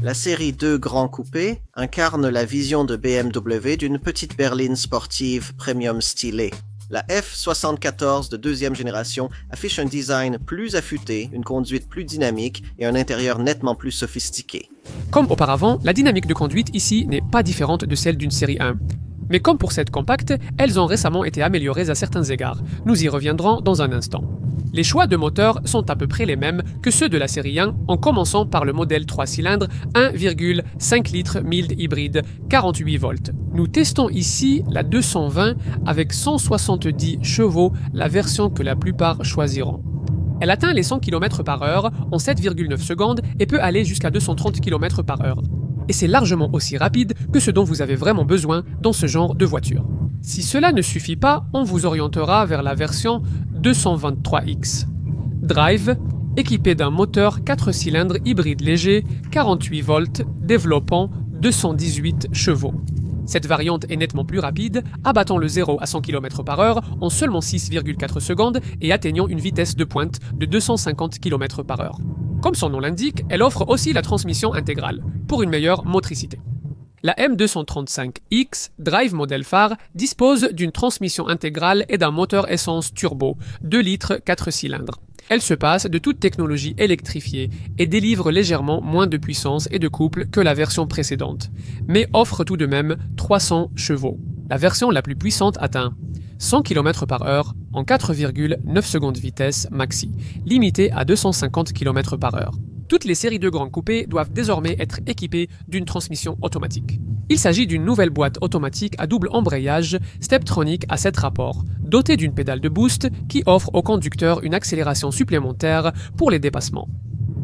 La série 2 Grand Coupé incarne la vision de BMW d'une petite berline sportive premium stylée. La F74 de deuxième génération affiche un design plus affûté, une conduite plus dynamique et un intérieur nettement plus sophistiqué. Comme auparavant, la dynamique de conduite ici n'est pas différente de celle d'une série 1. Mais comme pour cette compacte, elles ont récemment été améliorées à certains égards. Nous y reviendrons dans un instant. Les choix de moteur sont à peu près les mêmes que ceux de la série 1, en commençant par le modèle 3 cylindres 1,5 litres mild hybride 48 volts. Nous testons ici la 220 avec 170 chevaux, la version que la plupart choisiront. Elle atteint les 100 km/h en 7,9 secondes et peut aller jusqu'à 230 km/h. Et c'est largement aussi rapide que ce dont vous avez vraiment besoin dans ce genre de voiture. Si cela ne suffit pas, on vous orientera vers la version 223X. Drive, équipée d'un moteur 4 cylindres hybride léger, 48 volts, développant 218 chevaux. Cette variante est nettement plus rapide, abattant le 0 à 100 km/h en seulement 6,4 secondes et atteignant une vitesse de pointe de 250 km/h. Comme son nom l'indique, elle offre aussi la transmission intégrale, pour une meilleure motricité. La M235X Drive modèle phare dispose d'une transmission intégrale et d'un moteur essence turbo, 2 litres 4 cylindres. Elle se passe de toute technologie électrifiée et délivre légèrement moins de puissance et de couple que la version précédente, mais offre tout de même 300 chevaux. La version la plus puissante atteint 100 km/h en 4,9 secondes vitesse maxi, limitée à 250 km/h. Toutes les séries de grands coupés doivent désormais être équipées d'une transmission automatique. Il s'agit d'une nouvelle boîte automatique à double embrayage Steptronic à 7 rapports, dotée d'une pédale de boost qui offre au conducteur une accélération supplémentaire pour les dépassements.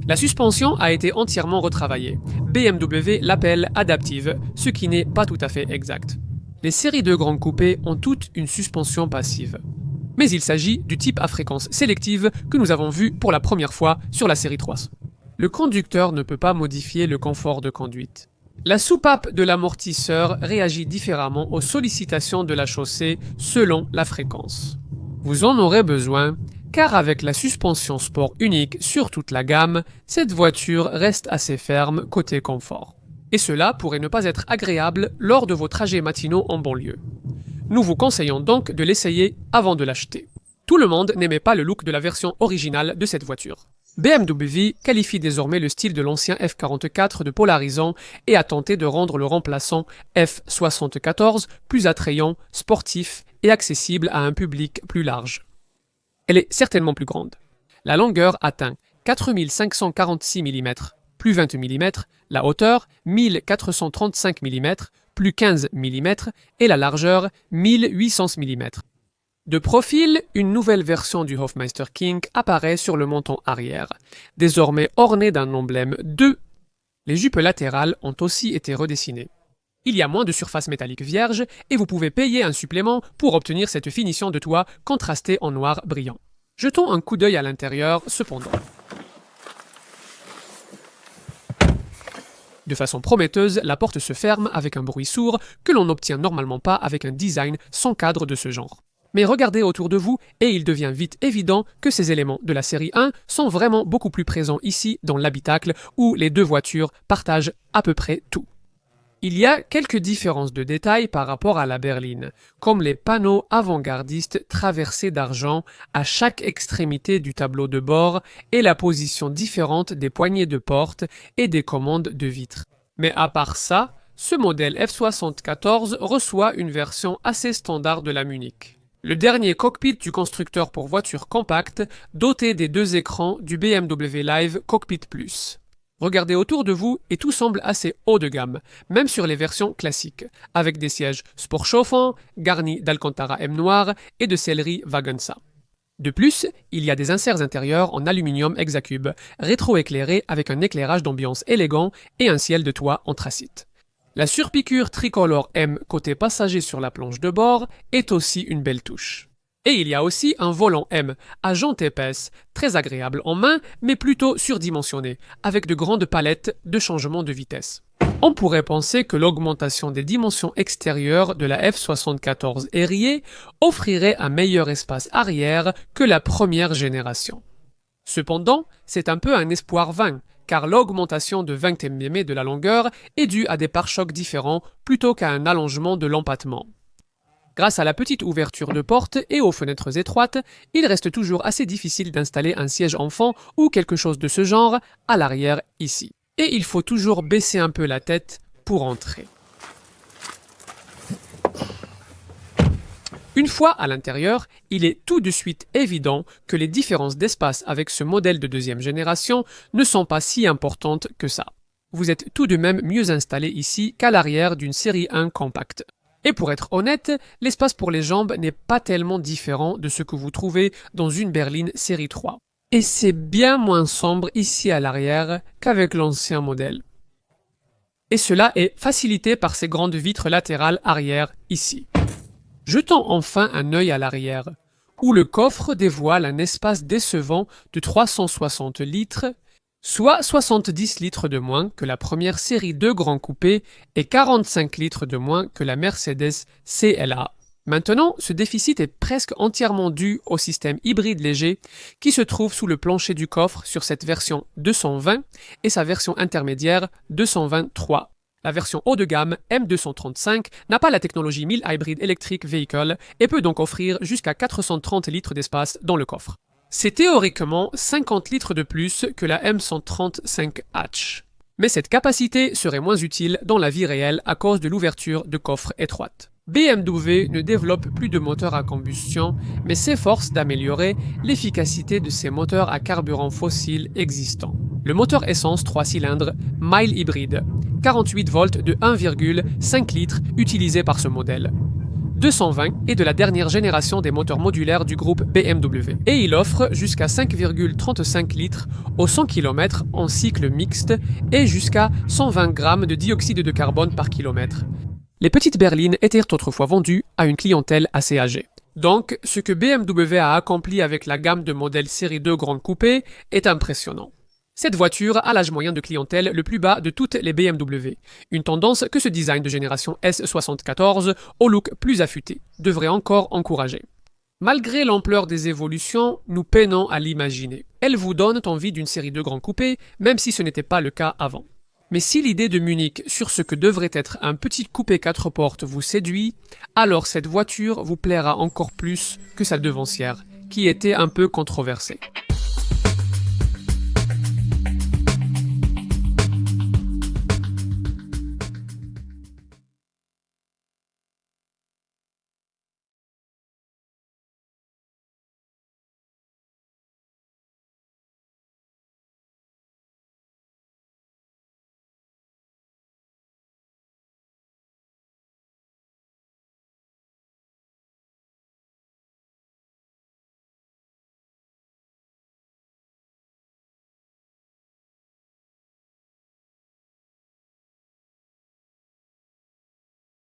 La suspension a été entièrement retravaillée. BMW l'appelle adaptive, ce qui n'est pas tout à fait exact. Les séries de grands coupés ont toutes une suspension passive. Mais il s'agit du type à fréquence sélective que nous avons vu pour la première fois sur la série 3. Le conducteur ne peut pas modifier le confort de conduite. La soupape de l'amortisseur réagit différemment aux sollicitations de la chaussée selon la fréquence. Vous en aurez besoin, car avec la suspension sport unique sur toute la gamme, cette voiture reste assez ferme côté confort. Et cela pourrait ne pas être agréable lors de vos trajets matinaux en banlieue. Nous vous conseillons donc de l'essayer avant de l'acheter. Tout le monde n'aimait pas le look de la version originale de cette voiture. BMW qualifie désormais le style de l'ancien F44 de polarisant et a tenté de rendre le remplaçant F74 plus attrayant, sportif et accessible à un public plus large. Elle est certainement plus grande. La longueur atteint 4546 mm, plus 20 mm, la hauteur 1435 mm, plus 15 mm et la largeur 1800 mm. De profil, une nouvelle version du Hofmeister King apparaît sur le menton arrière, désormais ornée d'un emblème 2. Les jupes latérales ont aussi été redessinées. Il y a moins de surface métallique vierge et vous pouvez payer un supplément pour obtenir cette finition de toit contrastée en noir brillant. Jetons un coup d'œil à l'intérieur cependant. De façon prometteuse, la porte se ferme avec un bruit sourd que l'on n'obtient normalement pas avec un design sans cadre de ce genre. Mais regardez autour de vous et il devient vite évident que ces éléments de la série 1 sont vraiment beaucoup plus présents ici dans l'habitacle où les deux voitures partagent à peu près tout. Il y a quelques différences de détails par rapport à la berline, comme les panneaux avant-gardistes traversés d'argent à chaque extrémité du tableau de bord et la position différente des poignées de porte et des commandes de vitres. Mais à part ça, ce modèle F74 reçoit une version assez standard de la Munich. Le dernier cockpit du constructeur pour voitures compactes, doté des deux écrans du BMW Live Cockpit Plus. Regardez autour de vous et tout semble assez haut de gamme, même sur les versions classiques, avec des sièges sport chauffants, garnis d'Alcantara M noir et de sellerie Wagensa. De plus, il y a des inserts intérieurs en aluminium hexacube, rétro-éclairés avec un éclairage d'ambiance élégant et un ciel de toit anthracite. La surpiqûre tricolore M côté passager sur la planche de bord est aussi une belle touche. Et il y a aussi un volant M à jante épaisse, très agréable en main mais plutôt surdimensionné, avec de grandes palettes de changement de vitesse. On pourrait penser que l'augmentation des dimensions extérieures de la F74 Airier offrirait un meilleur espace arrière que la première génération. Cependant, c'est un peu un espoir vain, car l'augmentation de 20 mm de la longueur est due à des pare-chocs différents plutôt qu'à un allongement de l'empattement. Grâce à la petite ouverture de porte et aux fenêtres étroites, il reste toujours assez difficile d'installer un siège enfant ou quelque chose de ce genre à l'arrière ici. Et il faut toujours baisser un peu la tête pour entrer. Une fois à l'intérieur, il est tout de suite évident que les différences d'espace avec ce modèle de deuxième génération ne sont pas si importantes que ça. Vous êtes tout de même mieux installé ici qu'à l'arrière d'une série 1 compacte. Et pour être honnête, l'espace pour les jambes n'est pas tellement différent de ce que vous trouvez dans une berline série 3. Et c'est bien moins sombre ici à l'arrière qu'avec l'ancien modèle. Et cela est facilité par ces grandes vitres latérales arrière ici. Jetons enfin un œil à l'arrière, où le coffre dévoile un espace décevant de 360 litres, soit 70 litres de moins que la première série 2 Grand Coupé et 45 litres de moins que la Mercedes CLA. Maintenant, ce déficit est presque entièrement dû au système hybride léger qui se trouve sous le plancher du coffre sur cette version 220 et sa version intermédiaire 223. La version haut de gamme M235 n'a pas la technologie 1000 Hybrid Electric Vehicle et peut donc offrir jusqu'à 430 litres d'espace dans le coffre. C'est théoriquement 50 litres de plus que la M135H. Mais cette capacité serait moins utile dans la vie réelle à cause de l'ouverture de coffre étroite. BMW ne développe plus de moteurs à combustion, mais s'efforce d'améliorer l'efficacité de ses moteurs à carburant fossile existants. Le moteur essence 3 cylindres mild hybride, 48 volts de 1,5 litres utilisé par ce modèle. 220 est de la dernière génération des moteurs modulaires du groupe BMW et il offre jusqu'à 5,35 litres au 100 km en cycle mixte et jusqu'à 120 grammes de dioxyde de carbone par kilomètre. Les petites berlines étaient autrefois vendues à une clientèle assez âgée. Donc, ce que BMW a accompli avec la gamme de modèles série 2 Grande Coupé est impressionnant. Cette voiture a l'âge moyen de clientèle le plus bas de toutes les BMW, une tendance que ce design de génération S74 au look plus affûté devrait encore encourager. Malgré l'ampleur des évolutions, nous peinons à l'imaginer. Elles vous donnent envie d'une série 2 Grand Coupé, même si ce n'était pas le cas avant. Mais si l'idée de Munich sur ce que devrait être un petit coupé 4 portes vous séduit, alors cette voiture vous plaira encore plus que sa devancière, qui était un peu controversée.